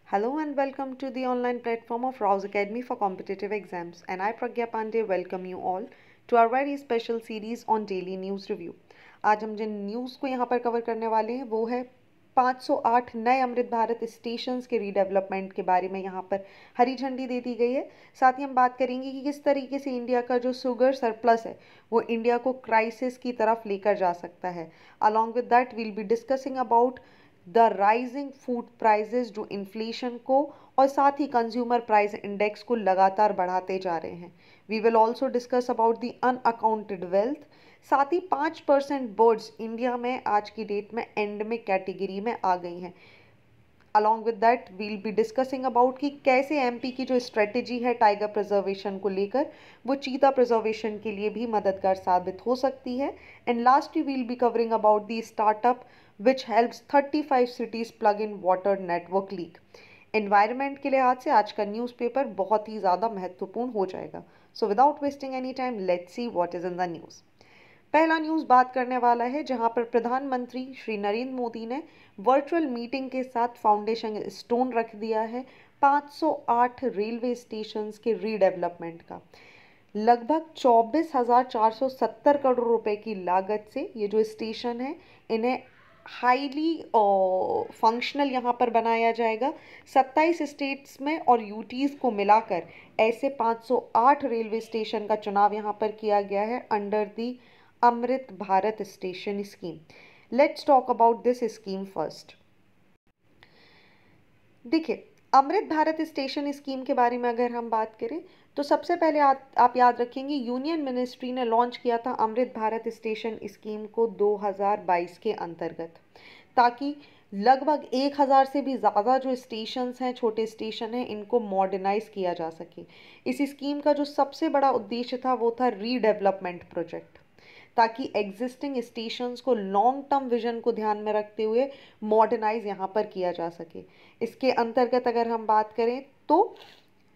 Hello and welcome to the online platform of Rouse Academy for Competitive Exams. And I, Pragya Pandey, welcome you all to our very special series on Daily News Review. आज हम जिन news को यहाँ पर cover करने वाले हैं वो है 508 नए अमृत भारत स्टेशंस के रीडेवलपमेंट के बारे में यहाँ पर हरी झंडी दे दी गई है। साथ ही हम बात करेंगे कि किस तरीके से इंडिया का जो शुगर सरप्लस है वो इंडिया को क्राइसिस की तरफ लेकर जा सकता है। Along with that we'll be discussing about the rising food prices जो इन्फ्लेशन को और साथ ही कंज्यूमर प्राइस इंडेक्स को लगातार बढ़ाते जा रहे हैं। We will also discuss about the unaccounted wealth. साथ ही 5% बर्ड्स इंडिया में आज की डेट में एंडेमिक कैटेगरी में आ गई हैं। Along with that we'll be discussing about कि कैसे एमपी की जो स्ट्रेटेजी है टाइगर प्रिजर्वेशन को लेकर वो चीता प्रिजर्वेशन के लिए भी मददगार साबित हो सकती है। And last we'll be covering about the startup which helps 35 cities plug in water network leak. Environment के लिहाज से आज का न्यूज़पेपर बहुत ही ज़्यादा महत्वपूर्ण हो जाएगा। So without wasting any time let's see what is in the news. पहला न्यूज़ बात करने वाला है जहां पर प्रधानमंत्री श्री नरेंद्र मोदी ने वर्चुअल मीटिंग के साथ फाउंडेशन स्टोन रख दिया है 508 रेलवे स्टेशन के रीडेवलपमेंट का। लगभग 24,470 करोड़ रुपए की लागत से ये जो स्टेशन है इन्हें हाईली फंक्शनल यहाँ पर बनाया जाएगा। 27 स्टेट्स में और यूटीज़ को मिलाकर ऐसे 508 रेलवे स्टेशन का चुनाव यहाँ पर किया गया है under the Amrit Bharat station scheme. Let's talk about this scheme first. देखिए, अमृत भारत स्टेशन स्कीम के बारे में अगर हम बात करें तो सबसे पहले आप याद रखेंगे यूनियन मिनिस्ट्री ने लॉन्च किया था अमृत भारत स्टेशन स्कीम को 2022 के अंतर्गत, ताकि लगभग 1000 से भी ज़्यादा जो स्टेशंस हैं, छोटे स्टेशन हैं, इनको मॉडर्नाइज किया जा सके। इस स्कीम का जो सबसे बड़ा उद्देश्य था वो था रीडेवलपमेंट प्रोजेक्ट, ताकि एग्जिस्टिंग स्टेशंस को लॉन्ग टर्म विजन को ध्यान में रखते हुए मॉडर्नाइज यहाँ पर किया जा सके। इसके अंतर्गत अगर हम बात करें तो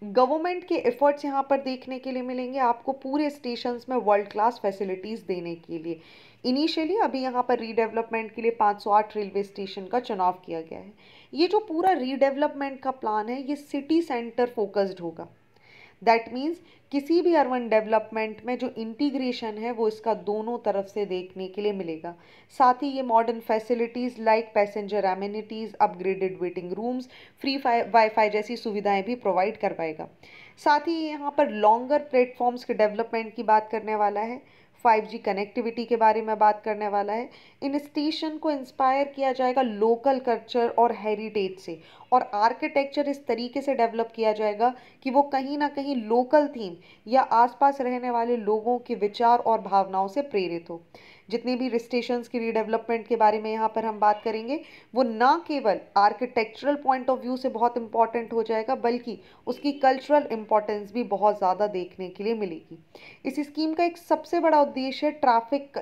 गवर्नमेंट के एफर्ट्स यहाँ पर देखने के लिए मिलेंगे आपको पूरे स्टेशंस में वर्ल्ड क्लास फैसिलिटीज़ देने के लिए। इनिशियली अभी यहाँ पर रीडेवलपमेंट के लिए 508 रेलवे स्टेशन का चुनाव किया गया है। ये जो पूरा रीडेवलपमेंट का प्लान है ये सिटी सेंटर फोकस्ड होगा। दैट मीन्स किसी भी अर्बन डेवलपमेंट में जो इंटीग्रेशन है वो इसका दोनों तरफ से देखने के लिए मिलेगा। साथ ही ये modern facilities like passenger amenities, upgraded waiting rooms, free wifi जैसी सुविधाएं भी प्रोवाइड कर पाएगा। साथ ही यहाँ पर लॉन्गर प्लेटफॉर्म्स के डेवलपमेंट की बात करने वाला है, 5G कनेक्टिविटी के बारे में बात करने वाला है। इन स्टेशन को इंस्पायर किया जाएगा लोकल कल्चर और हेरिटेज से, और आर्किटेक्चर इस तरीके से डेवलप किया जाएगा कि वो कहीं ना कहीं लोकल थीम या आसपास रहने वाले लोगों के विचार और भावनाओं से प्रेरित हो। जितने भी स्टेशंस की रीडेवलपमेंट के बारे में यहाँ पर हम बात करेंगे वो ना केवल आर्किटेक्चरल पॉइंट ऑफ व्यू से बहुत इंपॉर्टेंट हो जाएगा बल्कि उसकी कल्चरल इंपॉर्टेंस भी बहुत ज़्यादा देखने के लिए मिलेगी। इस स्कीम का एक सबसे बड़ा उद्देश्य है ट्रैफिक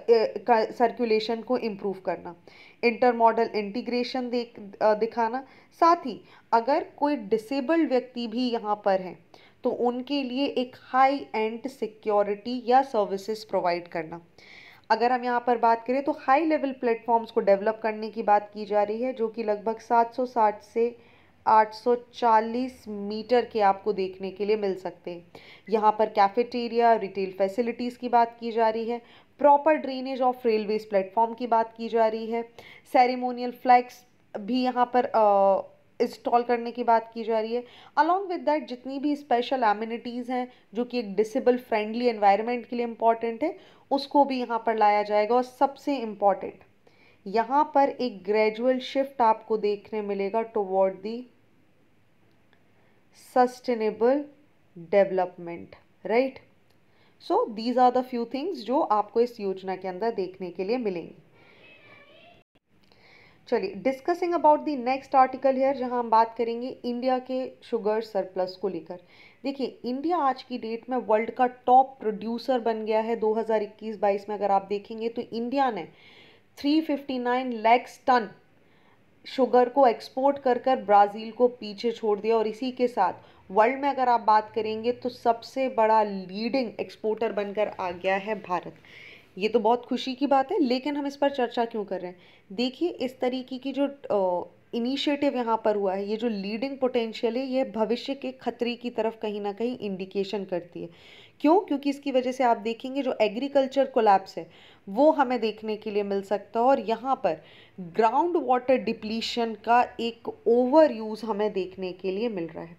सर्कुलेशन को इम्प्रूव करना, इंटरमॉडल इंटीग्रेशन दिखाना। साथ ही अगर कोई डिसेबल्ड व्यक्ति भी यहाँ पर हैं तो उनके लिए एक हाई एंड सिक्योरिटी या सर्विसेज प्रोवाइड करना। अगर हम यहाँ पर बात करें तो हाई लेवल प्लेटफॉर्म्स को डेवलप करने की बात की जा रही है जो कि लगभग 760 से 840 मीटर के आपको देखने के लिए मिल सकते हैं। यहाँ पर कैफेटेरिया, रिटेल फैसिलिटीज़ की बात की जा रही है, proper drainage of railways platform की बात की जा रही है, सेरेमोनियल फ्लैग्स भी यहाँ पर इंस्टॉल करने की बात की जा रही है। अलॉन्ग विद दैट जितनी भी स्पेशल एमिनिटीज़ हैं जो कि एक डिसेबल फ्रेंडली एनवायरनमेंट के लिए इम्पॉर्टेंट है उसको भी यहाँ पर लाया जाएगा। और सबसे इम्पॉर्टेंट यहाँ पर एक ग्रेजुअल शिफ्ट आपको देखने मिलेगा toward the sustainable development, right. So these are the few things जो आपको इस योजना के अंदर देखने के लिए मिलेंगे। चलिए discussing about the next article here, जहां हम बात करेंगे इंडिया के शुगर सरप्लस को लेकर। देखिए, इंडिया आज की डेट में वर्ल्ड का टॉप प्रोड्यूसर बन गया है। 2021-22 में अगर आप देखेंगे तो इंडिया ने 359 लाख टन शुगर को एक्सपोर्ट कर कर ब्राज़ील को पीछे छोड़ दिया, और इसी के साथ वर्ल्ड में अगर आप बात करेंगे तो सबसे बड़ा लीडिंग एक्सपोर्टर बनकर आ गया है भारत। ये तो बहुत खुशी की बात है, लेकिन हम इस पर चर्चा क्यों कर रहे हैं? देखिए, इस तरीके की जो इनिशिएटिव यहाँ पर हुआ है, ये जो लीडिंग पोटेंशियल है, ये भविष्य के खतरे की तरफ कहीं ना कहीं इंडिकेशन करती है। क्यों? क्योंकि इसकी वजह से आप देखेंगे जो एग्रीकल्चर कोलैप्स है वो हमें देखने के लिए मिल सकता है, और यहाँ पर ग्राउंड वाटर डिप्लीशन का एक ओवर यूज़ हमें देखने के लिए मिल रहा है।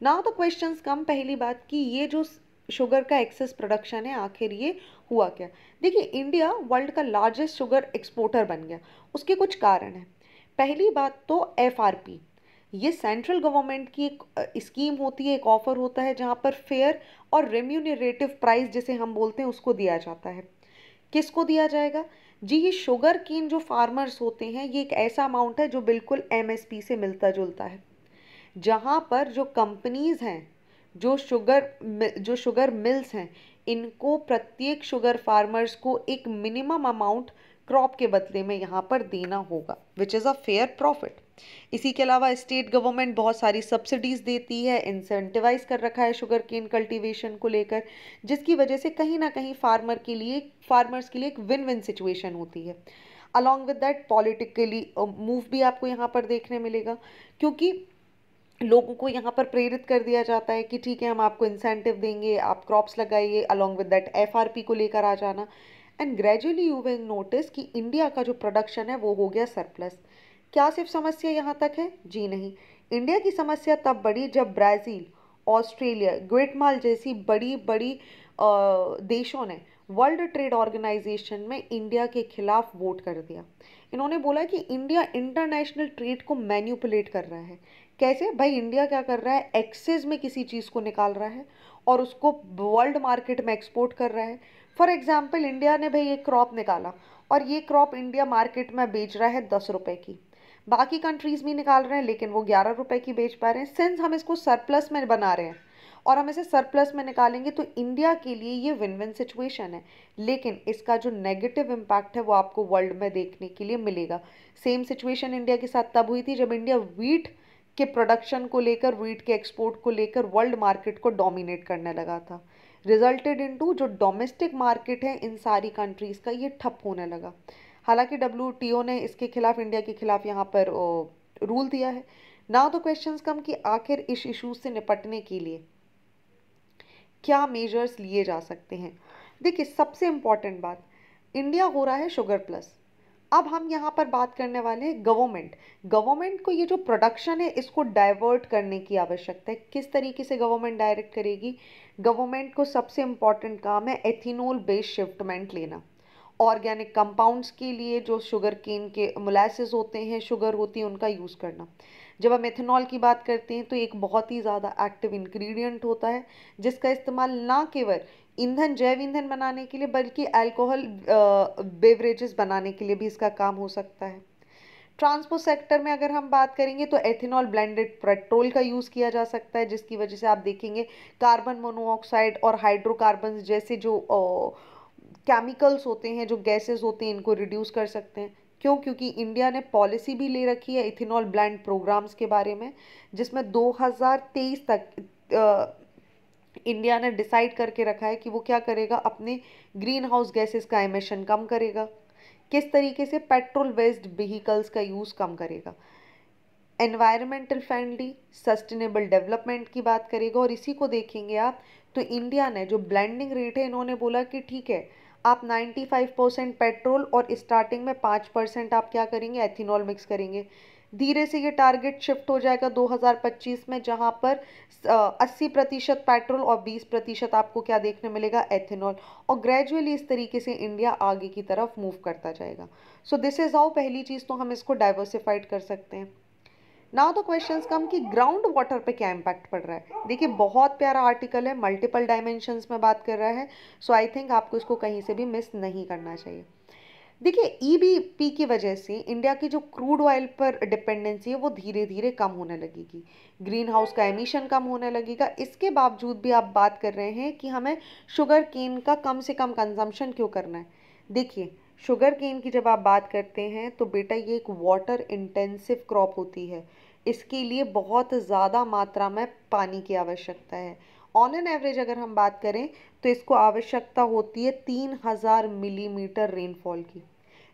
नाउ द क्वेश्चंस कम, पहली बात कि ये जो शुगर का एक्सेस प्रोडक्शन है आखिर ये हुआ क्या। देखिए, इंडिया वर्ल्ड का लार्जेस्ट शुगर एक्सपोर्टर बन गया, उसके कुछ कारण हैं। पहली बात तो एफआरपी, ये सेंट्रल गवर्नमेंट की एक स्कीम होती है, एक ऑफर होता है जहाँ पर फेयर और रेम्यूनरेटिव प्राइस जिसे हम बोलते हैं उसको दिया जाता है। किसको दिया जाएगा जी? ये शुगर केन जो फार्मर्स होते हैं, ये एक ऐसा अमाउंट है जो बिल्कुल एमएसपी से मिलता जुलता है, जहाँ पर जो कंपनीज हैं, जो शुगर मिल्स हैं, इनको प्रत्येक शुगर फार्मर्स को एक मिनिमम अमाउंट क्रॉप के बदले में यहाँ पर देना होगा, which is a fair profit. इसी के अलावा स्टेट गवर्नमेंट बहुत सारी सब्सिडीज देती है, इंसेंटिवाइज कर रखा है शुगर केन कल्टीवेशन को लेकर, जिसकी वजह से कहीं ना कहीं फार्मर्स के लिए एक विन विन सिचुएशन होती है। Along with that politically move भी आपको यहाँ पर देखने मिलेगा, क्योंकि लोगों को यहाँ पर प्रेरित कर दिया जाता है कि ठीक है, हम आपको इंसेंटिव देंगे, आप क्रॉप्स लगाइए, अलॉन्ग विद दैट एफआरपी को लेकर आ जाना। And gradually you will notice कि इंडिया का जो प्रोडक्शन है वो हो गया सरप्लस। क्या सिर्फ समस्या यहाँ तक है? जी नहीं, इंडिया की समस्या तब बढ़ी जब ब्राज़ील, ऑस्ट्रेलिया, ग्वेटमाल जैसी बड़ी बड़ी देशों ने वर्ल्ड ट्रेड ऑर्गेनाइजेशन में इंडिया के खिलाफ वोट कर दिया। इन्होंने बोला कि इंडिया इंटरनेशनल ट्रेड को मैन्युपुलेट कर रहा है। कैसे भाई? इंडिया क्या कर रहा है, एक्सेस में किसी चीज़ को निकाल रहा है और उसको वर्ल्ड मार्केट में एक्सपोर्ट कर रहा है। फॉर एग्जाम्पल, इंडिया ने भाई एक क्रॉप निकाला और ये क्रॉप इंडिया मार्केट में बेच रहा है 10 रुपए की, बाकी कंट्रीज भी निकाल रहे हैं लेकिन वो 11 रुपए की बेच पा रहे हैं। सिंस हम इसको सरप्लस में बना रहे हैं और हम इसे सरप्लस में निकालेंगे तो इंडिया के लिए ये विन विन सिचुएशन है, लेकिन इसका जो नेगेटिव इम्पैक्ट है वो आपको वर्ल्ड में देखने के लिए मिलेगा। सेम सिचुएशन इंडिया के साथ तब हुई थी जब इंडिया वीट के प्रोडक्शन को लेकर, वीट के एक्सपोर्ट को लेकर वर्ल्ड मार्केट को डोमिनेट करने लगा था। रिजल्टेड इनटू जो डोमेस्टिक मार्केट है इन सारी कंट्रीज़ का, ये ठप होने लगा। हालांकि डब्ल्यूटीओ ने इसके खिलाफ, इंडिया के खिलाफ यहाँ पर रूल दिया है। नाउ तो क्वेश्चंस कम कि आखिर इस इशूज से निपटने के लिए क्या मेजर्स लिए जा सकते हैं। देखिए, सबसे इम्पॉर्टेंट बात, इंडिया हो रहा है शुगर प्लस। अब हम यहाँ पर बात करने वाले हैं गवर्नमेंट को ये जो प्रोडक्शन है इसको डाइवर्ट करने की आवश्यकता है। किस तरीके से गवर्नमेंट डायरेक्ट करेगी? गवर्नमेंट को सबसे इम्पॉर्टेंट काम है एथिनॉल बेस्ड शिफ्टमेंट लेना। ऑर्गेनिक कंपाउंड्स के लिए जो शुगर केन के मोलासेस होते हैं, शुगर होती है, उनका यूज़ करना। जब हम एथेनॉल की बात करते हैं तो एक बहुत ही ज़्यादा एक्टिव इंग्रेडिएंट होता है जिसका इस्तेमाल ना केवल जैव ईंधन बनाने के लिए बल्कि अल्कोहल बेवरेजेस बनाने के लिए भी इसका काम हो सकता है। ट्रांसपोर्ट सेक्टर में अगर हम बात करेंगे तो एथेनॉल ब्लेंडेड पेट्रोल का यूज़ किया जा सकता है, जिसकी वजह से आप देखेंगे कार्बन मोनोऑक्साइड और हाइड्रोकार्बन जैसे जो केमिकल्स होते हैं, जो गैसेस होते हैं, इनको रिड्यूस कर सकते हैं। क्यों? क्योंकि इंडिया ने पॉलिसी भी ले रखी है इथेनॉल ब्लेंड प्रोग्राम्स के बारे में, जिसमें 2023 तक इंडिया ने डिसाइड करके रखा है कि वो क्या करेगा, अपने ग्रीन हाउस गैसेस का एमिशन कम करेगा। किस तरीके से? पेट्रोल बेस्ड व्हीकल्स का यूज़ कम करेगा, एनवायरमेंटल फ्रेंडली सस्टेनेबल डेवलपमेंट की बात करेगा। और इसी को देखेंगे आप तो इंडिया ने जो ब्लेंडिंग रेट है, इन्होंने बोला कि ठीक है, आप 95% पेट्रोल और स्टार्टिंग में 5% आप क्या करेंगे, एथेनॉल मिक्स करेंगे। धीरे से ये टारगेट शिफ्ट हो जाएगा 2025 में, जहां पर 80% पेट्रोल और 20% आपको क्या देखने मिलेगा, एथेनॉल। और ग्रेजुअली इस तरीके से इंडिया आगे की तरफ मूव करता जाएगा। सो दिस इज हाउ, पहली चीज़ तो हम इसको डाइवर्सिफाइड कर सकते हैं। नाउ तो क्वेश्चंस कम कि ग्राउंड वाटर पे क्या इम्पैक्ट पड़ रहा है। देखिए, बहुत प्यारा आर्टिकल है, मल्टीपल डायमेंशंस में बात कर रहा है। सो आई थिंक आपको इसको कहीं से भी मिस नहीं करना चाहिए। देखिए, ईबीपी की वजह से इंडिया की जो क्रूड ऑयल पर डिपेंडेंसी है वो धीरे धीरे कम होने लगेगी, ग्रीन हाउस का एमिशन कम होने लगेगा। इसके बावजूद भी आप बात कर रहे हैं कि हमें शुगर केन का कम से कम कंजम्पशन क्यों करना है। देखिए, शुगर केन की जब आप बात करते हैं तो बेटा ये एक वाटर इंटेंसिव क्रॉप होती है, इसके लिए बहुत ज़्यादा मात्रा में पानी की आवश्यकता है। ऑन एन एवरेज अगर हम बात करें तो इसको आवश्यकता होती है 3000 मिलीमीटर रेनफॉल की।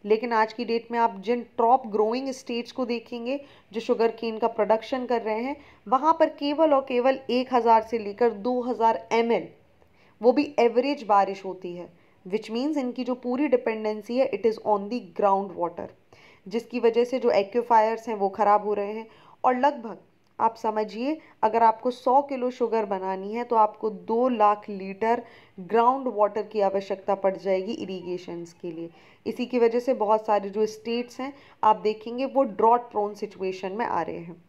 लेकिन आज की डेट में आप जिन टॉप ग्रोइंग स्टेट्स को देखेंगे जो शुगर केन का प्रोडक्शन कर रहे हैं, वहाँ पर केवल और केवल 1000 से लेकर 2000 ml वो भी एवरेज बारिश होती है, विच मीन्स इनकी जो पूरी डिपेंडेंसी है it is on the ground water, जिसकी वजह से जो एक्यूफायर्स हैं वो ख़राब हो रहे हैं। और लगभग आप समझिए, अगर आपको 100 किलो शुगर बनानी है तो आपको 2 लाख लीटर ग्राउंड वाटर की आवश्यकता पड़ जाएगी इरीगेशंस के लिए। इसी की वजह से बहुत सारे जो स्टेट्स हैं आप देखेंगे वो ड्रॉट प्रोन सिचुएशन में आ रहे हैं।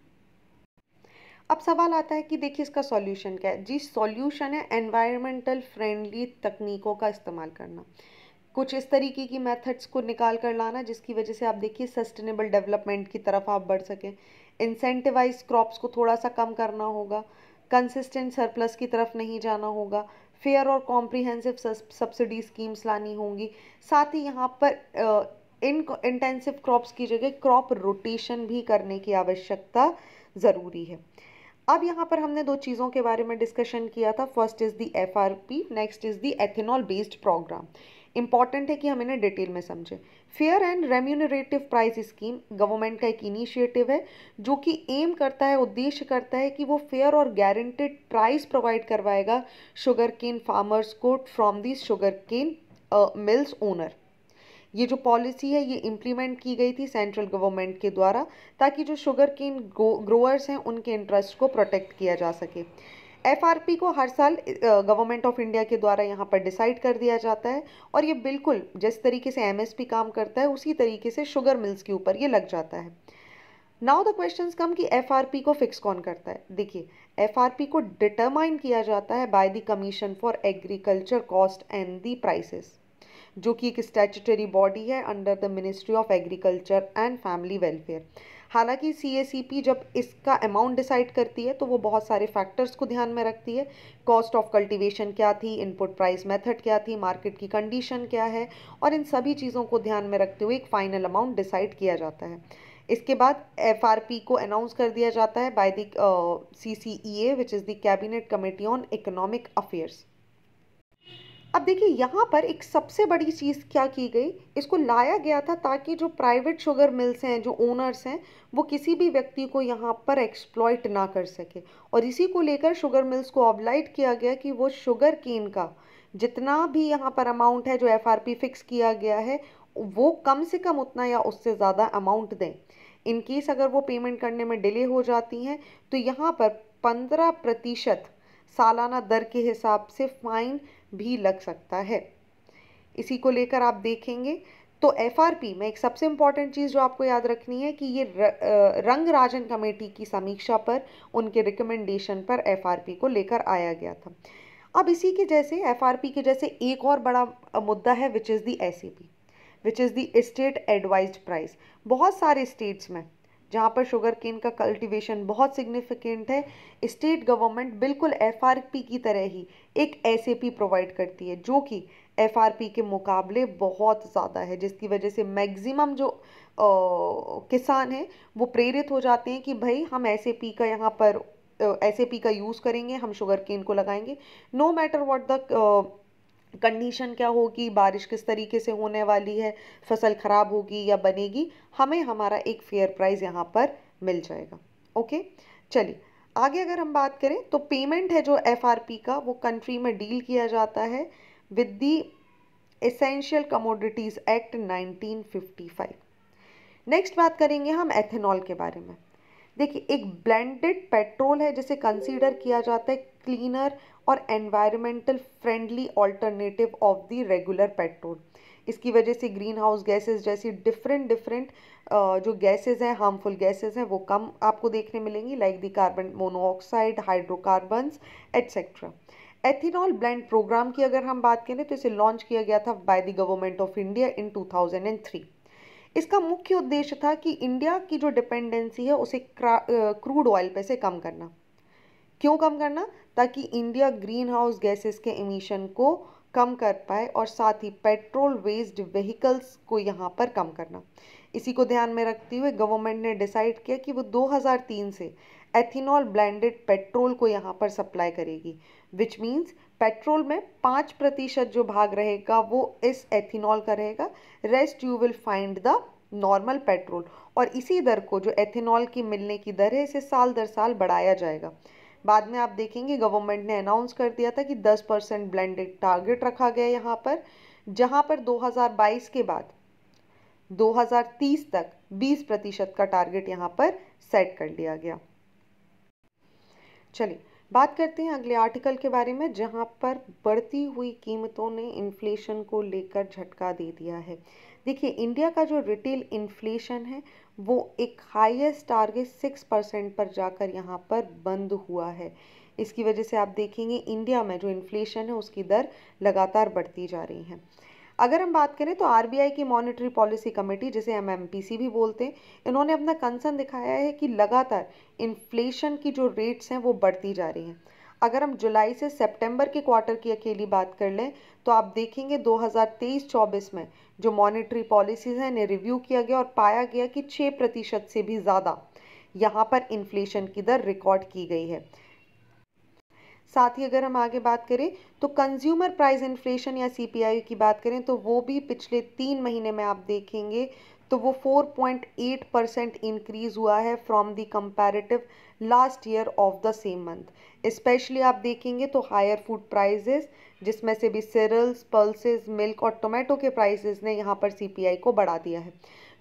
अब सवाल आता है कि देखिए इसका सॉल्यूशन क्या है। जी, सॉल्यूशन है एनवायरमेंटल फ्रेंडली तकनीकों का इस्तेमाल करना, कुछ इस तरीके की मेथड्स को निकाल कर लाना जिसकी वजह से आप देखिए सस्टेनेबल डेवलपमेंट की तरफ आप बढ़ सकें। इंसेंटिवाइज क्रॉप्स को थोड़ा सा कम करना होगा, कंसिस्टेंट सरप्लस की तरफ नहीं जाना होगा, फेयर और कॉम्प्रिहेंसिव सब्सिडी स्कीम्स लानी होंगी। साथ ही यहाँ पर इन इंटेंसिव क्रॉप्स की जगह क्रॉप रोटेशन भी करने की आवश्यकता ज़रूरी है। अब यहाँ पर हमने दो चीज़ों के बारे में डिस्कशन किया था। First is the FRP, next is the ethanol based program. Important है कि हम इन्हें डिटेल में समझें। Fair and remunerative price scheme government का एक इनिशिएटिव है जो कि एम करता है, उद्देश्य करता है कि वो फेयर और गारंटेड प्राइस प्रोवाइड करवाएगा शुगर केन फार्मर्स को from the sugar cane mills owner. ये जो पॉलिसी है ये इम्प्लीमेंट की गई थी सेंट्रल गवर्नमेंट के द्वारा ताकि जो शुगर केन ग्रोअर्स हैं उनके इंटरेस्ट को प्रोटेक्ट किया जा सके। एफआरपी को हर साल गवर्नमेंट ऑफ इंडिया के द्वारा यहाँ पर डिसाइड कर दिया जाता है और ये बिल्कुल जिस तरीके से एमएसपी काम करता है उसी तरीके से शुगर मिल्स के ऊपर ये लग जाता है। नाउ द क्वेश्चंस कम कि एफआरपी को फिक्स कौन करता है। देखिए, एफआरपी को डिटरमाइन किया जाता है by the commission for agriculture cost and the prices, जो कि एक स्टैट्यूटरी बॉडी है under the ministry of agriculture and family welfare. हालांकि सीएसीपी जब इसका अमाउंट डिसाइड करती है तो वो बहुत सारे फैक्टर्स को ध्यान में रखती है। कॉस्ट ऑफ कल्टीवेशन क्या थी, इनपुट प्राइस मेथड क्या थी, मार्केट की कंडीशन क्या है, और इन सभी चीज़ों को ध्यान में रखते हुए एक फाइनल अमाउंट डिसाइड किया जाता है। इसके बाद एफआरपी को अनाउंस कर दिया जाता है by the CCEA which is the cabinet committee on economic affairs. अब देखिए यहाँ पर एक सबसे बड़ी चीज़ क्या की गई, इसको लाया गया था ताकि जो प्राइवेट शुगर मिल्स हैं, जो ओनर्स हैं, वो किसी भी व्यक्ति को यहाँ पर एक्सप्लॉइट ना कर सके। और इसी को लेकर शुगर मिल्स को ऑब्लाइट किया गया कि वो शुगर केन का जितना भी यहाँ पर अमाउंट है जो एफआरपी फिक्स किया गया है वो कम से कम उतना या उससे ज़्यादा अमाउंट दें। इन केस अगर वो पेमेंट करने में डिले हो जाती हैं तो यहाँ पर 15% सालाना दर के हिसाब से फाइन भी लग सकता है। इसी को लेकर आप देखेंगे तो एफआरपी में एक सबसे इम्पॉर्टेंट चीज़ जो आपको याद रखनी है कि ये रंग राजन कमेटी की समीक्षा पर उनके रिकमेंडेशन पर एफआरपी को लेकर आया गया था। अब इसी के जैसे एफआरपी के जैसे एक और बड़ा मुद्दा है which is the SAP, which is the state advised price. बहुत सारे स्टेट्स में जहाँ पर शुगर केन का कल्टीवेशन बहुत सिग्निफिकेंट है, स्टेट गवर्नमेंट बिल्कुल एफआरपी की तरह ही एक एसएपी प्रोवाइड करती है जो कि एफआरपी के मुकाबले बहुत ज़्यादा है, जिसकी वजह से मैक्सिमम जो किसान हैं वो प्रेरित हो जाते हैं कि भाई हम एसएपी का यहाँ पर एसएपी का यूज़ करेंगे, हम शुगर केन को लगाएंगे, no matter what the condition क्या होगी, बारिश किस तरीके से होने वाली है, फसल खराब होगी या बनेगी, हमें हमारा एक फेयर प्राइस यहाँ पर मिल जाएगा। ओके, चलिए आगे अगर हम बात करें तो पेमेंट है जो एफआरपी का वो कंट्री में डील किया जाता है with the essential commodities act 1955। Next बात करेंगे हम एथेनॉल के बारे में। देखिए, एक ब्लेंडेड पेट्रोल है जिसे कंसीडर किया जाता है क्लीनर और environmental friendly alternative of the regular petrol. इसकी वजह से ग्रीन हाउस गैसेज जैसी डिफरेंट जो गैसेज हैं, हार्मफुल गैसेज हैं, वो कम आपको देखने मिलेंगी, like the carbon monoxide, hydrocarbons etcetera. Ethanol blend program की अगर हम बात करें तो इसे लॉन्च किया गया था by the government of India in 2003। इसका मुख्य उद्देश्य था कि इंडिया की जो डिपेंडेंसी है उसे क्रूड ऑयल पे से कम करना। क्यों कम करना? ताकि इंडिया ग्रीन हाउस गैसेस के एमिशन को कम कर पाए और साथ ही पेट्रोल बेस्ड व्हीकल्स को यहाँ पर कम करना। इसी को ध्यान में रखते हुए गवर्नमेंट ने डिसाइड किया कि वो 2003 से एथेनॉल ब्लेंडेड पेट्रोल को यहाँ पर सप्लाई करेगी, विच मीन्स पेट्रोल में 5% जो भाग रहेगा वो इस एथेनॉल का रहेगा, rest you will find the normal petrol. और इसी दर को, जो एथेनॉल की मिलने की दर है, इसे साल दर साल बढ़ाया जाएगा। बाद में आप देखेंगे गवर्नमेंट ने अनाउंस कर दिया था कि 10% ब्लेंडेड टारगेट रखा गया यहाँ पर, जहाँ पर 2022 के बाद 2030 तक 20% का टारगेट यहाँ पर सेट कर लिया गया। चलिए बात करते हैं अगले आर्टिकल के बारे में, जहाँ पर बढ़ती हुई कीमतों ने इन्फ्लेशन को लेकर झटका दे दिया है। देखिए, इंडिया का जो रिटेल इन्फ्लेशन है वो एक हाईएस्ट टारगेट 6% पर जाकर यहाँ पर बंद हुआ है। इसकी वजह से आप देखेंगे इंडिया में जो इन्फ्लेशन है उसकी दर लगातार बढ़ती जा रही है। अगर हम बात करें तो आरबीआई की मॉनेटरी पॉलिसी कमेटी, जिसे हम एमपीसी भी बोलते हैं, इन्होंने अपना कंसर्न दिखाया है कि लगातार इन्फ्लेशन की जो रेट्स हैं वो बढ़ती जा रही हैं। अगर हम जुलाई से सितंबर के क्वार्टर की अकेली बात कर लें तो आप देखेंगे 2023-24 में जो मॉनेटरी पॉलिसीज हैं इन्हें रिव्यू किया गया और पाया गया कि 6% से भी ज़्यादा यहाँ पर इन्फ्लेशन की दर रिकॉर्ड की गई है। साथ ही अगर हम आगे बात करें तो कंज्यूमर प्राइस इन्फ्लेशन या सीपीआई की बात करें तो वो भी पिछले 3 महीने में आप देखेंगे तो वो 4.8% इंक्रीज हुआ है from the comparative last year of the same month. Specially आप देखेंगे तो हायर फूड प्राइजेस, जिसमें से भी सीरियल्स, पल्सेस, मिल्क और टोमेटो के प्राइसेस ने यहाँ पर सीपीआई को बढ़ा दिया है।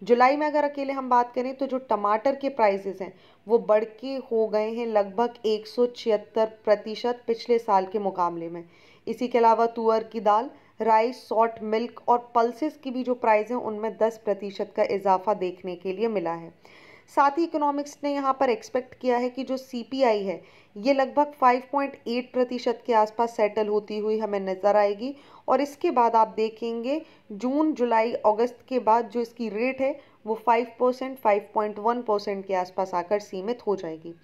जुलाई में अगर अकेले हम बात करें तो जो टमाटर के प्राइसेस हैं वो बढ़ के हो गए हैं लगभग 176% पिछले साल के मुकाबले में। इसी के अलावा तुअर की दाल, राइस, सॉल्ट, मिल्क और पल्सेस की भी जो प्राइस हैं उनमें 10% का इजाफा देखने के लिए मिला है। साथ ही इकोनॉमिक्स ने यहाँ पर एक्सपेक्ट किया है कि जो सीपीआई है ये लगभग 5.8% के आसपास सेटल होती हुई हमें नज़र आएगी और इसके बाद आप देखेंगे जून, जुलाई, अगस्त के बाद जो इसकी रेट है वो 5%, 5.1% के आसपास आकर सीमित हो जाएगी।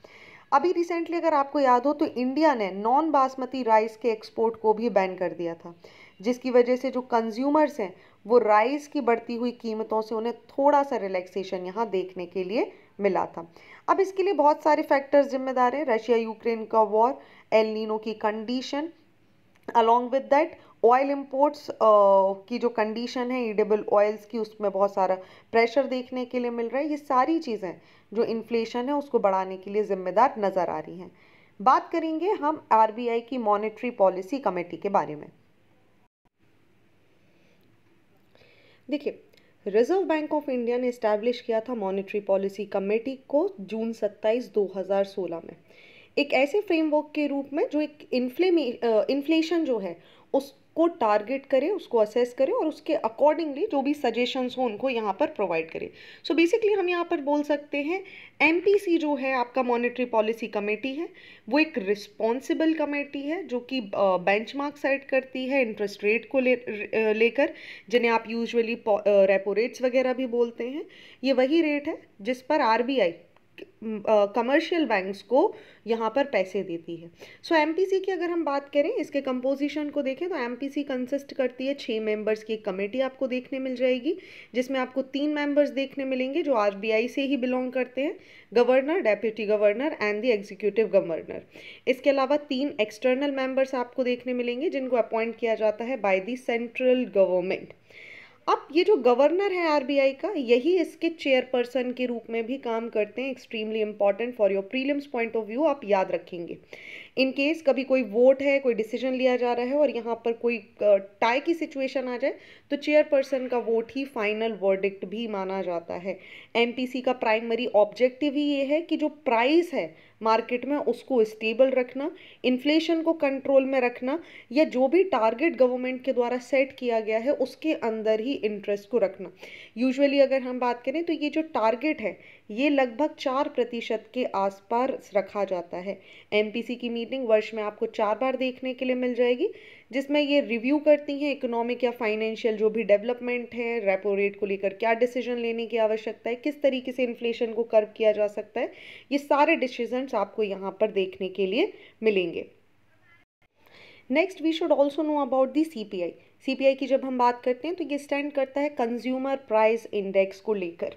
अभी रिसेंटली अगर आपको याद हो तो इंडिया ने नॉन बासमती राइस के एक्सपोर्ट को भी बैन कर दिया था, जिसकी वजह से जो कंज्यूमर्स हैं वो राइस की बढ़ती हुई कीमतों से उन्हें थोड़ा सा रिलैक्सेशन यहाँ देखने के लिए मिला था। अब इसके लिए बहुत सारे फैक्टर्स जिम्मेदार हैं, रशिया यूक्रेन का वॉर, एल नीनो की condition, along with that oil imports की जो कंडीशन है ईडेबल ऑयल्स की, उसमें बहुत सारा प्रेशर देखने के लिए मिल रहा है। ये सारी चीज़ें जो इन्फ्लेशन है उसको बढ़ाने के लिए जिम्मेदार नज़र आ रही हैं। बात करेंगे हम आरबीआई की मॉनेटरी पॉलिसी कमेटी के बारे में। देखिए, रिजर्व बैंक ऑफ इंडिया ने इस्टेब्लिश किया था मॉनेटरी पॉलिसी कमेटी को जून 27, 2016 में, एक ऐसे फ्रेमवर्क के रूप में जो एक इन्फ्लेशन जो है उसको टारगेट करे, उसको असेस करे और उसके अकॉर्डिंगली जो भी सजेशंस हो उनको यहाँ पर प्रोवाइड करे। सो बेसिकली हम यहाँ पर बोल सकते हैं एमपीसी जो है आपका मॉनेटरी पॉलिसी कमेटी है वो एक रिस्पॉन्सिबल कमेटी है जो कि बेंचमार्क सेट करती है इंटरेस्ट रेट को लेकर, जिन्हें आप यूजुअली रेपो रेट्स वगैरह भी बोलते हैं। ये वही रेट है जिस पर आरबीआई कमर्शियल बैंक्स को यहाँ पर पैसे देती है। सो एमपीसी की अगर हम बात करें, इसके कंपोजिशन को देखें तो एमपीसी कंसिस्ट करती है 6 मेंबर्स की एक कमेटी आपको देखने मिल जाएगी, जिसमें आपको 3 मेंबर्स देखने मिलेंगे जो आरबीआई से ही बिलोंग करते हैं, governor, deputy governor and the executive governor. इसके अलावा 3 एक्सटर्नल मेंबर्स आपको देखने मिलेंगे जिनको अपॉइंट किया जाता है बाय द सेंट्रल गवर्नमेंट। अब ये जो गवर्नर है आरबीआई का, यही इसके चेयरपर्सन के रूप में भी काम करते हैं। Extremely important for your prelims point of view, आप याद रखेंगे। इन केस कभी कोई वोट है, कोई डिसीजन लिया जा रहा है और यहाँ पर कोई टाई की सिचुएशन आ जाए तो चेयरपर्सन का वोट ही फाइनल वर्डिक्ट भी माना जाता है। एमपीसी का प्राइमरी ऑब्जेक्टिव ही ये है कि जो प्राइस है मार्केट में उसको स्टेबल रखना, इन्फ्लेशन को कंट्रोल में रखना, या जो भी टारगेट गवर्नमेंट के द्वारा सेट किया गया है उसके अंदर ही इंटरेस्ट को रखना। यूजुअली अगर हम बात करें तो ये जो टारगेट है ये लगभग 4% के आसपास रखा जाता है। एमपीसी की मीटिंग वर्ष में आपको 4 बार देखने के लिए मिल जाएगी, जिसमें ये रिव्यू करती हैं इकोनॉमिक या फाइनेंशियल जो भी डेवलपमेंट है, रेपो रेट को लेकर क्या डिसीजन लेने की आवश्यकता है, किस तरीके से इन्फ्लेशन को कर्व किया जा सकता है, ये सारे डिसीजंस आपको यहाँ पर देखने के लिए मिलेंगे। Next we should also know about the CPI. CPI की जब हम बात करते हैं तो ये स्टैंड करता है कंज्यूमर प्राइस इंडेक्स को लेकर।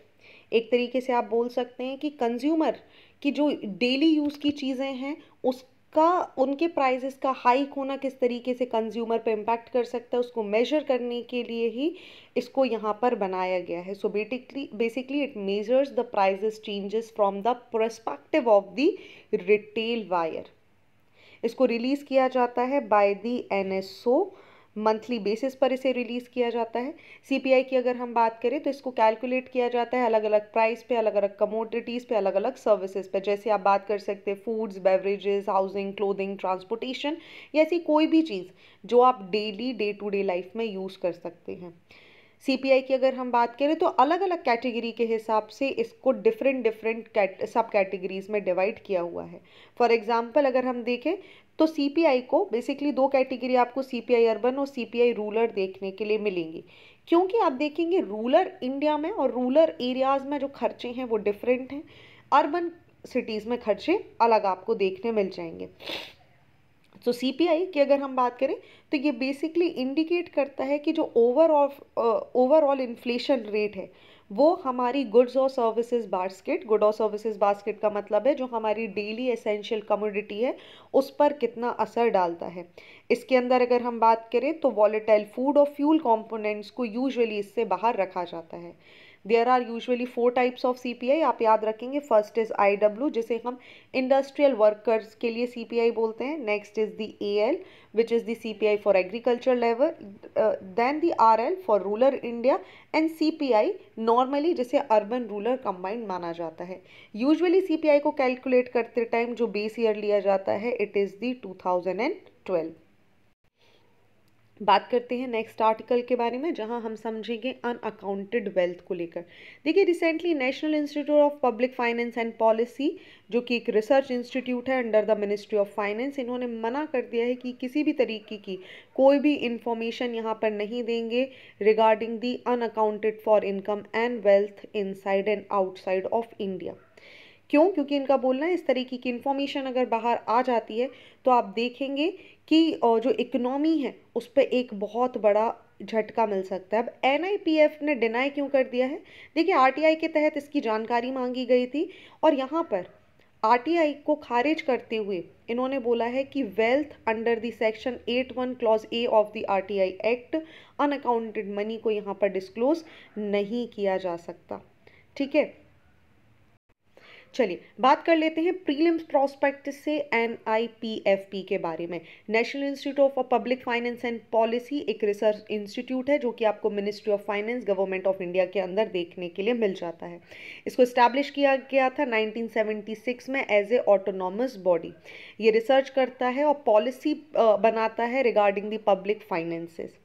एक तरीके से आप बोल सकते हैं कि कंज्यूमर की जो डेली यूज़ की चीज़ें हैं उसका, उनके प्राइसेस का हाइक होना किस तरीके से कंज्यूमर पे इम्पैक्ट कर सकता है, उसको मेजर करने के लिए ही इसको यहाँ पर बनाया गया है। So basically it measures the prices changes from the perspective of the retail buyer. इसको रिलीज़ किया जाता है by the NSO, monthly basis पर इसे रिलीज़ किया जाता है। सीपीआई की अगर हम बात करें तो इसको कैलकुलेट किया जाता है अलग अलग प्राइस पे, अलग अलग कमोडिटीज़ पे, अलग अलग सर्विसेज पे। जैसे आप बात कर सकते हैं foods, beverages, housing, clothing, transportation, या ऐसी कोई भी चीज़ जो आप daily day to day life में यूज़ कर सकते हैं। सीपीआई की अगर हम बात करें तो अलग अलग कैटेगरी के हिसाब से इसको डिफरेंट सब कैटेगरीज में डिवाइड किया हुआ है। फॉर एग्जांपल अगर हम देखें तो सीपीआई को बेसिकली दो कैटेगरी आपको सीपीआई अर्बन और सीपीआई रूरल देखने के लिए मिलेंगी, क्योंकि आप देखेंगे रूरल इंडिया में और रूरल एरियाज में जो खर्चे हैं वो डिफरेंट हैं, अर्बन सिटीज़ में खर्चे अलग आपको देखने मिल जाएंगे। तो सीपीआई की अगर हम बात करें तो ये बेसिकली इंडिकेट करता है कि जो ओवरऑल इन्फ्लेशन रेट है वो हमारी गुड्स और सर्विसेज बास्केट, गुड और सर्विसेज बास्केट का मतलब है जो हमारी डेली एसेंशियल कमोडिटी है उस पर कितना असर डालता है। इसके अंदर अगर हम बात करें तो वॉलेटाइल फूड और फ्यूल कंपोनेंट्स को यूजुअली इससे बाहर रखा जाता है। There are usually 4 types of CPI, आप याद रखेंगे। फर्स्ट इज आईडब्ल्यू जिसे हम इंडस्ट्रियल वर्कर्स के लिए सीपीआई बोलते हैं। Next is the AL which is the CPI for agriculture level, then the RL for rural India, and CPI normally जिसे अर्बन रूरल कंबाइंड माना जाता है। यूजुअली सीपीआई को कैलकुलेट करते टाइम जो बेस ईयर लिया जाता है इट इज द 2012। बात करते हैं नेक्स्ट आर्टिकल के बारे में जहां हम समझेंगे अनअकाउंटेड वेल्थ को लेकर। देखिए recently national institute of public finance and policy जो कि एक रिसर्च इंस्टीट्यूट है under the ministry of finance, इन्होंने मना कर दिया है कि किसी भी तरीके की कोई भी इंफॉर्मेशन यहाँ पर नहीं देंगे regarding the unaccounted for income and wealth inside and outside of India. क्यों? क्योंकि इनका बोलना है इस तरीके की इन्फॉर्मेशन अगर बाहर आ जाती है तो आप देखेंगे कि जो इकोनॉमी है उस पर एक बहुत बड़ा झटका मिल सकता है। अब एनआईपीएफ ने डिनाई क्यों कर दिया है? देखिए आरटीआई के तहत इसकी जानकारी मांगी गई थी और यहाँ पर आरटीआई को खारिज करते हुए इन्होंने बोला है कि wealth under the section 81 clause A of the RTI act unaccounted money को यहाँ पर डिस्क्लोज नहीं किया जा सकता। ठीक है, चलिए बात कर लेते हैं प्रीलिम्स प्रोस्पेक्टस से एनआईपीएफपी के बारे में। National institute of public finance and policy एक रिसर्च इंस्टीट्यूट है जो कि आपको ministry of finance government of India के अंदर देखने के लिए मिल जाता है। इसको इस्टेब्लिश किया गया था 1976 में एज ए ऑटोनॉमस बॉडी। ये रिसर्च करता है और पॉलिसी बनाता है रिगार्डिंग द पब्लिक फाइनेंसेस।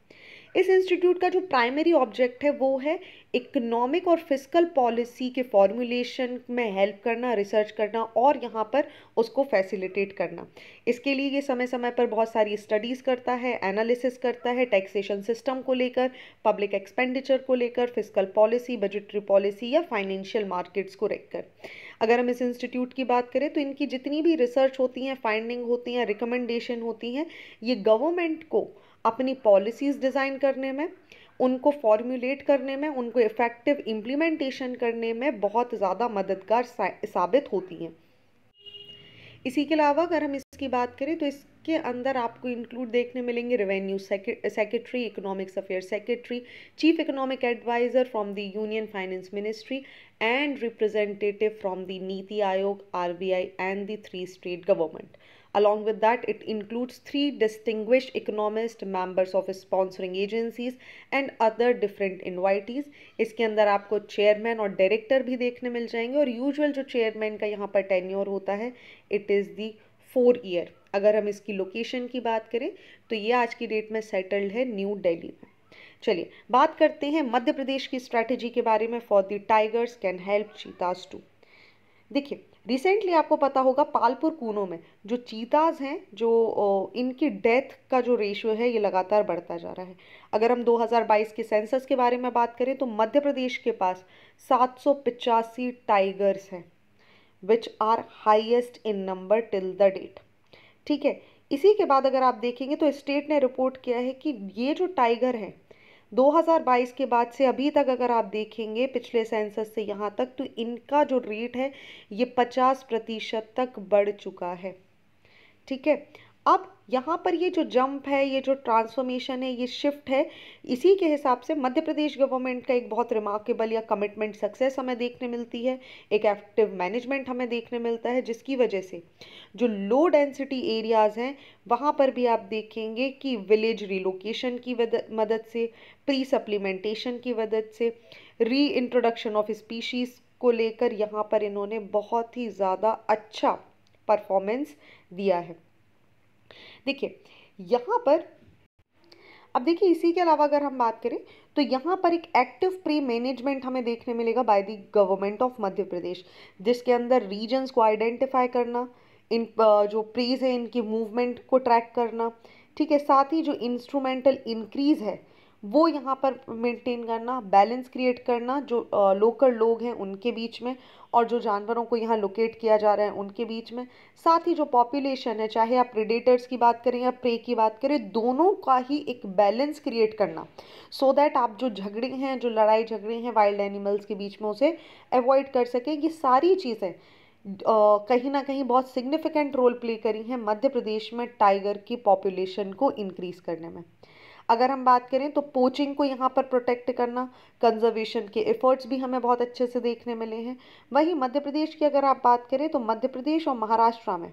इस इंस्टीट्यूट का जो प्राइमरी ऑब्जेक्ट है वो है इकोनॉमिक और फिस्कल पॉलिसी के फॉर्मुलेशन में हेल्प करना, रिसर्च करना और यहाँ पर उसको फैसिलिटेट करना। इसके लिए ये समय समय पर बहुत सारी स्टडीज़ करता है, एनालिसिस करता है टैक्सेशन सिस्टम को लेकर, पब्लिक एक्सपेंडिचर को लेकर, फिस्कल पॉलिसी, बजटरी पॉलिसी या फाइनेंशियल मार्केट्स को लेकर। अगर हम इस इंस्टीट्यूट की बात करें तो इनकी जितनी भी रिसर्च होती हैं, फाइंडिंग होती हैं, रिकमेंडेशन होती हैं, ये गवर्नमेंट को अपनी पॉलिसीज़ डिज़ाइन करने में, उनको फॉर्मुलेट करने में, उनको इफ़ेक्टिव इम्प्लीमेंटेशन करने में बहुत ज़्यादा मददगार साबित होती हैं। इसी के अलावा अगर हम इसकी बात करें तो इसके अंदर आपको इंक्लूड देखने मिलेंगे revenue secretary, economics affair secretary, chief economic adviser from the union finance ministry and representative from the NITI Aayog, RBI and the 3 state government. Along with that, it includes 3 distinguished economists, members of sponsoring agencies and other different invitees. इसके अंदर आपको chairman और director भी देखने मिल जाएंगे और usual जो chairman का यहाँ पर टेन्योर होता है इट इज़ दी 4 ईयर। अगर हम इसकी लोकेशन की बात करें तो ये आज की डेट में सेटल्ड है न्यू दिल्ली में। चलिए बात करते हैं मध्य प्रदेश की स्ट्रैटेजी के बारे में। For the tigers can help cheetahs to. देखिए रिसेंटली आपको पता होगा पालपुर कूनो में जो चीताज हैं, जो इनकी डेथ का जो रेशियो है ये लगातार बढ़ता जा रहा है। अगर हम 2022 के सेंसस के बारे में बात करें तो मध्य प्रदेश के पास 785 टाइगर्स हैं which are highest in number till the date. ठीक है, इसी के बाद अगर आप देखेंगे तो स्टेट ने रिपोर्ट किया है कि ये जो टाइगर है 2022 के बाद से अभी तक अगर आप देखेंगे पिछले सेंसस से यहाँ तक, तो इनका जो रेट है ये 50% तक बढ़ चुका है। ठीक है। अब यहाँ पर ये जो जंप है, ये जो ट्रांसफॉर्मेशन है, ये शिफ्ट है, इसी के हिसाब से मध्य प्रदेश गवर्नमेंट का एक बहुत रिमार्केबल या कमिटमेंट सक्सेस हमें देखने मिलती है, एक एक्टिव मैनेजमेंट हमें देखने मिलता है, जिसकी वजह से जो लो डेंसिटी एरियाज हैं वहाँ पर भी आप देखेंगे कि विलेज रिलोकेशन की मदद से, प्री सप्लीमेंटेशन की मदद से, री इंट्रोडक्शन ऑफ स्पीशीज को लेकर यहाँ पर इन्होंने बहुत ही ज़्यादा अच्छा परफॉर्मेंस दिया है। देखिए यहाँ पर, अब देखिए इसी के अलावा अगर हम बात करें तो यहाँ पर एक एक्टिव प्री मैनेजमेंट हमें देखने मिलेगा by the government of Madhya प्रदेश, जिसके अंदर रीजन्स को आइडेंटिफाई करना, इन जो प्रीज है इनकी मूवमेंट को ट्रैक करना, ठीक है, साथ ही जो इंस्ट्रूमेंटल इंक्रीज है वो यहाँ पर मेंटेन करना, बैलेंस क्रिएट करना जो लोकल लोग हैं उनके बीच में और जो जानवरों को यहाँ लोकेट किया जा रहा है उनके बीच में, साथ ही जो पॉपुलेशन है, चाहे आप प्रेडेटर्स की बात करें या प्रे की बात करें, दोनों का ही एक बैलेंस क्रिएट करना, सो दैट आप जो झगड़े हैं, जो लड़ाई झगड़े हैं वाइल्ड एनिमल्स के बीच में, उसे अवॉइड कर सकें। ये सारी चीज़ें कहीं ना कहीं बहुत सिग्निफिकेंट रोल प्ले करी हैं मध्य प्रदेश में टाइगर की पॉपुलेशन को इंक्रीज करने में। अगर हम बात करें तो पोचिंग को यहाँ पर प्रोटेक्ट करना, कंजर्वेशन के एफर्ट्स भी हमें बहुत अच्छे से देखने मिले हैं। वहीं मध्य प्रदेश की अगर आप बात करें तो मध्य प्रदेश और महाराष्ट्र में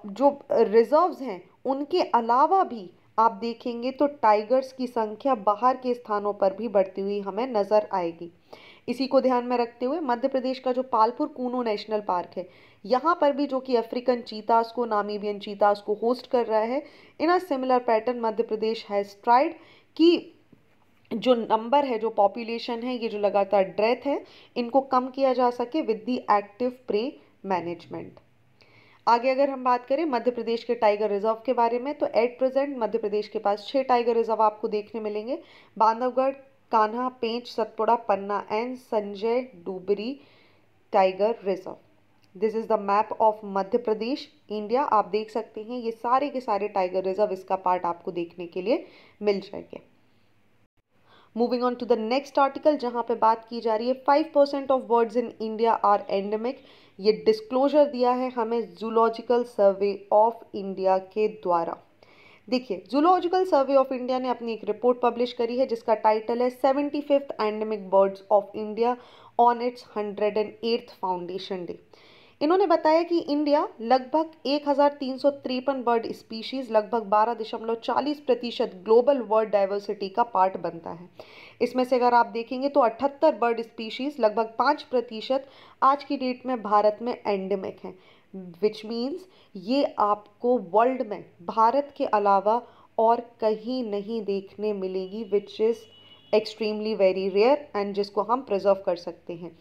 जो रिजर्व्स हैं उनके अलावा भी आप देखेंगे तो टाइगर्स की संख्या बाहर के स्थानों पर भी बढ़ती हुई हमें नजर आएगी। इसी को ध्यान में रखते हुए मध्य प्रदेश का जो पालपुर कूनो नेशनल पार्क है, यहाँ पर भी जो कि अफ्रीकन चीतास को, नामीबियन चीतास को होस्ट कर रहा है, in a similar pattern Madhya Pradesh has tried कि जो नंबर है, जो पॉपुलेशन है, ये जो लगातार डेथ है, इनको कम किया जा सके with the active pray management. आगे अगर हम बात करें मध्य प्रदेश के टाइगर रिजर्व के बारे में तो एट प्रेजेंट मध्य प्रदेश के पास 6 टाइगर रिजर्व आपको देखने मिलेंगे। Bandhavgarh, Kanha, Pench, Satpura, Panna and Sanjay Dubri tiger reserve. This is the map of Madhya Pradesh India. आप देख सकते हैं ये सारे के सारे टाइगर रिजर्व, इसका पार्ट आपको देखने के लिए मिल जाएंगे। Moving on to the next article, जहां पे बात की जा रही है 5% of birds in India are endemic. ये डिस्क्लोजर दिया है हमें जूलॉजिकल सर्वे ऑफ इंडिया के द्वारा। देखिए जूलॉजिकल सर्वे ऑफ इंडिया ने अपनी एक रिपोर्ट पब्लिश करी है जिसका टाइटल है 75th endemic birds of India on it's 108th foundation day. इन्होंने बताया कि इंडिया लगभग 1353 बर्ड स्पीशीज, लगभग 12.40% ग्लोबल वर्ल्ड डाइवर्सिटी का पार्ट बनता है। इसमें से अगर आप देखेंगे तो 78 बर्ड स्पीशीज, लगभग 5% आज की डेट में भारत में एंडेमिक हैं, विच मीन्स ये आपको वर्ल्ड में भारत के अलावा और कहीं नहीं देखने मिलेगी, which is extremely very rare and जिसको हम प्रिजर्व कर सकते हैं।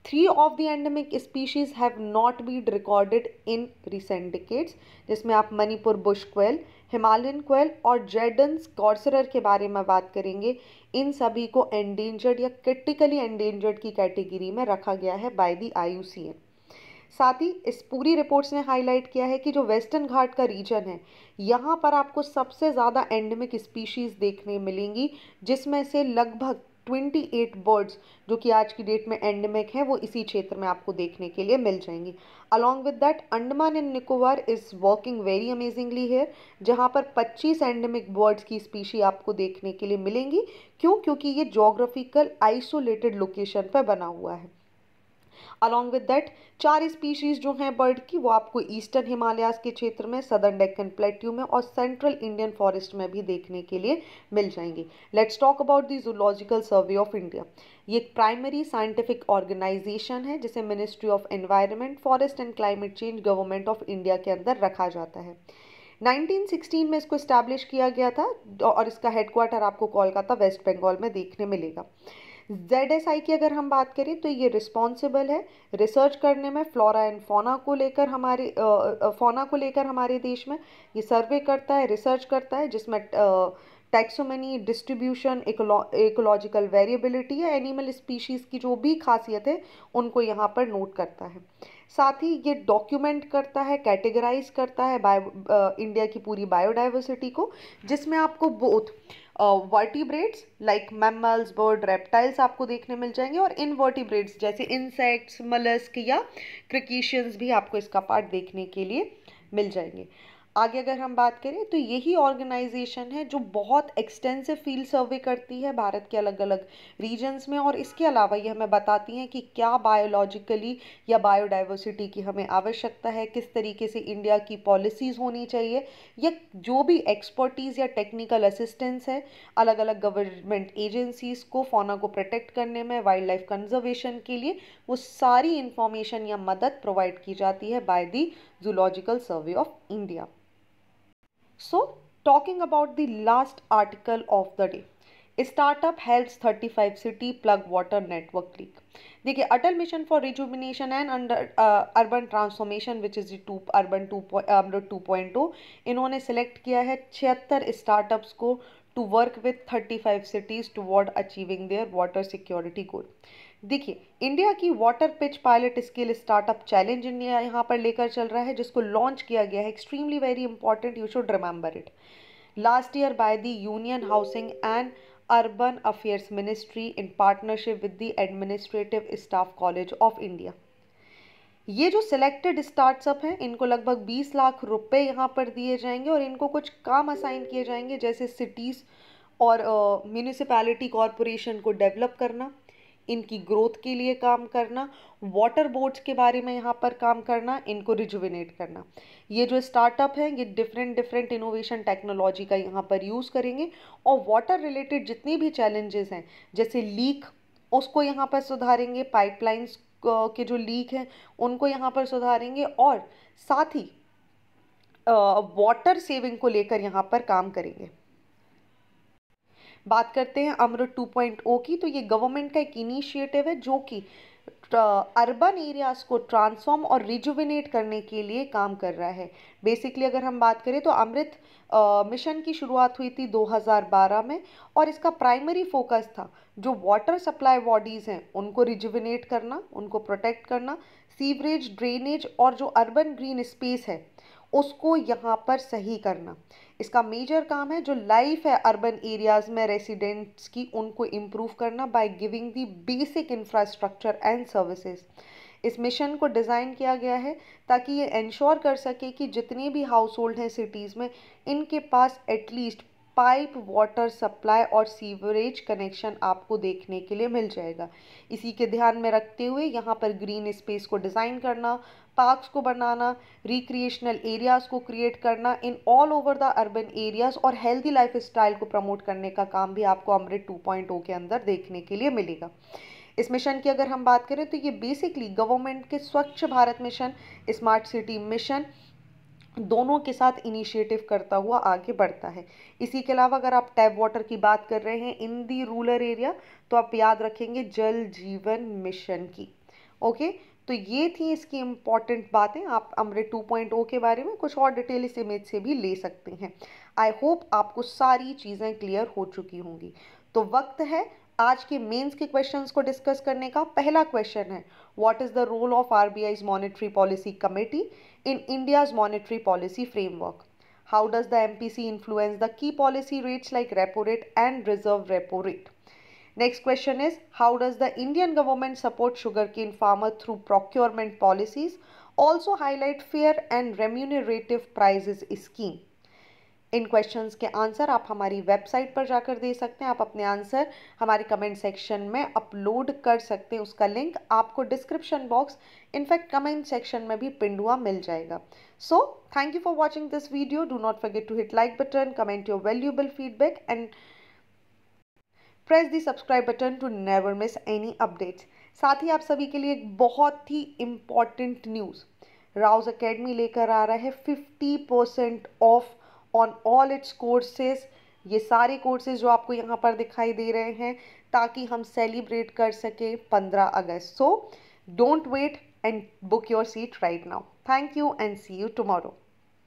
3 of the endemic species have not been recorded in recent decades, जिसमें आप Manipur Bush quail, Himalayan quail और जेडन कॉर्सरर के बारे में बात करेंगे। इन सभी को एंडेंजर्ड या क्रिटिकली एंडेंजर्ड की कैटेगरी में रखा गया है बाय द IUCN। साथ ही इस पूरी रिपोर्ट्स ने हाईलाइट किया है कि जो वेस्टर्न घाट का रीजन है, यहाँ पर आपको सबसे ज़्यादा एंडेमिक स्पीशीज़ देखने मिलेंगी, जिसमें से लगभग 28 बर्ड्स जो कि आज की डेट में एंडेमिक हैं वो इसी क्षेत्र में आपको देखने के लिए मिल जाएंगी। Along with that Andaman and Nicobar is working very amazingly here, जहाँ पर 25 एंडेमिक बर्ड्स की स्पीशी आपको देखने के लिए मिलेंगी। क्यों? क्योंकि ये जोग्राफिकल आइसोलेटेड लोकेशन पर बना हुआ है। अलॉन्ग विद दैट 4 स्पीशीज जो हैं बर्ड की वो आपको ईस्टर्न हिमालयाज के क्षेत्र में, सदर्न डेक्कन प्लेट्यू में और सेंट्रल इंडियन फॉरेस्ट में भी देखने के लिए मिल जाएंगी। Let's talk about the zoological survey of India. ये एक प्राइमरी साइंटिफिक ऑर्गेनाइजेशन है जिसे ministry of environment, forest and climate change, government of India के अंदर रखा जाता है। 1916 में इसको इस्टेब्लिश किया गया था और इसका हेडक्वार्टर आपको कोलकाता वेस्ट बंगाल में देखने मिलेगा। ZSI की अगर हम बात करें तो ये रिस्पॉन्सिबल है रिसर्च करने में, फ्लोरा एंड फौना को लेकर हमारे देश में ये सर्वे करता है, रिसर्च करता है, जिसमें टैक्सोनॉमी, डिस्ट्रीब्यूशन, इकोलॉजिकल वेरिएबिलिटी या एनिमल स्पीशीज़ की जो भी खासियत है उनको यहाँ पर नोट करता है। साथ ही ये डॉक्यूमेंट करता है, कैटेगराइज करता है इंडिया की पूरी बायोडाइवर्सिटी को, जिसमें आपको both vertebrates like mammals, bird, reptiles आपको देखने मिल जाएंगे, और इनवर्टिब्रेट्स जैसे इंसेक्ट्स, मलस्क या क्रिकेशियंस भी आपको इसका पार्ट देखने के लिए मिल जाएंगे। आगे अगर हम बात करें तो यही ऑर्गेनाइजेशन है जो बहुत एक्सटेंसिव फील्ड सर्वे करती है भारत के अलग अलग रीजन्स में, और इसके अलावा ये हमें बताती हैं कि क्या बायोलॉजिकली या बायोडाइवर्सिटी की हमें आवश्यकता है, किस तरीके से इंडिया की पॉलिसीज़ होनी चाहिए, या जो भी एक्सपर्टीज़ या टेक्निकल असिस्टेंस है अलग अलग गवर्नमेंट एजेंसीज़ को फौना को प्रोटेक्ट करने में, वाइल्ड लाइफ कंजर्वेशन के लिए, वो सारी इंफॉर्मेशन या मदद प्रोवाइड की जाती है by the zoological survey of India. So, talking about the last article of the day, startup helps 35 city plug water network leak. देखिए, Atal mission for rejuvenation and under urban transformation which is to urban 2.0, इन्होंने select किया है 76 startups को to work with 35 cities toward achieving their water security goal. देखिए, India की water pitch pilot scale startup challenge India यहाँ पर लेकर चल रहा है, जिसको लॉन्च किया गया है, extremely very important, you should remember it, last year by the union housing and urban affairs ministry in partnership with the administrative staff college of India. ये जो सिलेक्टेड स्टार्टअप हैं, इनको लगभग 20 लाख रुपए यहाँ पर दिए जाएंगे, और इनको कुछ काम असाइन किए जाएंगे, जैसे सिटीज़ और म्यूनिसिपैलिटी कॉरपोरेशन को डेवलप करना, इनकी ग्रोथ के लिए काम करना, वाटर बोर्ड्स के बारे में यहाँ पर काम करना, इनको रिजुविनेट करना। ये जो स्टार्टअप है ये डिफरेंट इनोवेशन टेक्नोलॉजी का यहाँ पर यूज़ करेंगे, और वाटर रिलेटेड जितनी भी चैलेंजेस हैं जैसे लीक, उसको यहाँ पर सुधारेंगे, पाइपलाइंस के जो लीक हैं उनको यहाँ पर सुधारेंगे, और साथ ही वाटर सेविंग को लेकर यहाँ पर काम करेंगे। बात करते हैं अमृत 2.0 की, तो ये गवर्नमेंट का एक इनिशिएटिव है जो कि अर्बन एरियाज को ट्रांसफॉर्म और रिजुविनेट करने के लिए काम कर रहा है। बेसिकली अगर हम बात करें तो अमृत मिशन की शुरुआत हुई थी 2012 में, और इसका प्राइमरी फोकस था जो वाटर सप्लाई बॉडीज़ हैं उनको रिजुविनेट करना, उनको प्रोटेक्ट करना, सीवरेज, ड्रेनेज और जो अर्बन ग्रीन स्पेस है उसको यहाँ पर सही करना। इसका मेजर काम है जो लाइफ है अर्बन एरियाज़ में रेसिडेंट्स की, उनको इम्प्रूव करना by giving the basic infrastructure and services. इस मिशन को डिज़ाइन किया गया है ताकि ये इंश्योर कर सके कि जितने भी हाउस होल्ड हैं सिटीज़ में, इनके पास एटलीस्ट पाइप वाटर सप्लाई और सीवरेज कनेक्शन आपको देखने के लिए मिल जाएगा। इसी के ध्यान में रखते हुए यहाँ पर ग्रीन स्पेस को डिज़ाइन करना, पार्क्स को बनाना, रिक्रिएशनल एरियाज़ को क्रिएट करना in all over the urban areas, और हेल्दी लाइफ स्टाइल को प्रमोट करने का काम भी आपको अमृत 2.0 के अंदर देखने के लिए मिलेगा। इस मिशन की अगर हम बात करें तो ये बेसिकली गवर्नमेंट के स्वच्छ Bharat mission, smart city mission दोनों के साथ इनिशिएटिव करता हुआ आगे बढ़ता है। इसी के अलावा अगर आप टैप वाटर की बात कर रहे हैं इन दी रूरल एरिया, तो आप याद रखेंगे जल जीवन मिशन की। ओके, तो ये थी इसकी इम्पॉर्टेंट बातें। आप अमृत 2.0 के बारे में कुछ और डिटेल इस इमेज से भी ले सकते हैं। आई होप आपको सारी चीज़ें क्लियर हो चुकी होंगी। तो वक्त है आज के मेंस के क्वेश्चंस को डिस्कस करने का। पहला क्वेश्चन है, what is the role of RBI's monetary policy committee in India's monetary policy framework? How does the MPC influence the key policy rates like repo rate and reserve repo rate? Next question is, how does the Indian government support sugarcane farmer through procurement policies? Also highlight fair and remunerative prices scheme. In questions के answer आप हमारी website पर जाकर दे सकते हैं। आप अपने answer हमारे कमेंट सेक्शन में अपलोड कर सकते हैं, उसका लिंक आपको description box, in fact comment section में भी पिन हुआ मिल जाएगा। So thank you for watching this video. Do not forget to hit like button, comment your valuable feedback and press the subscribe button to never miss any updates. साथ ही आप सभी के लिए एक बहुत ही इम्पॉर्टेंट न्यूज़ राउज अकेडमी लेकर आ रहा है, 50% off on all its courses. ये सारे कोर्सेज जो आपको यहाँ पर दिखाई दे रहे हैं, ताकि हम सेलिब्रेट कर सकें 15 अगस्त। So don't wait and book your seat right now. Thank you and see you tomorrow.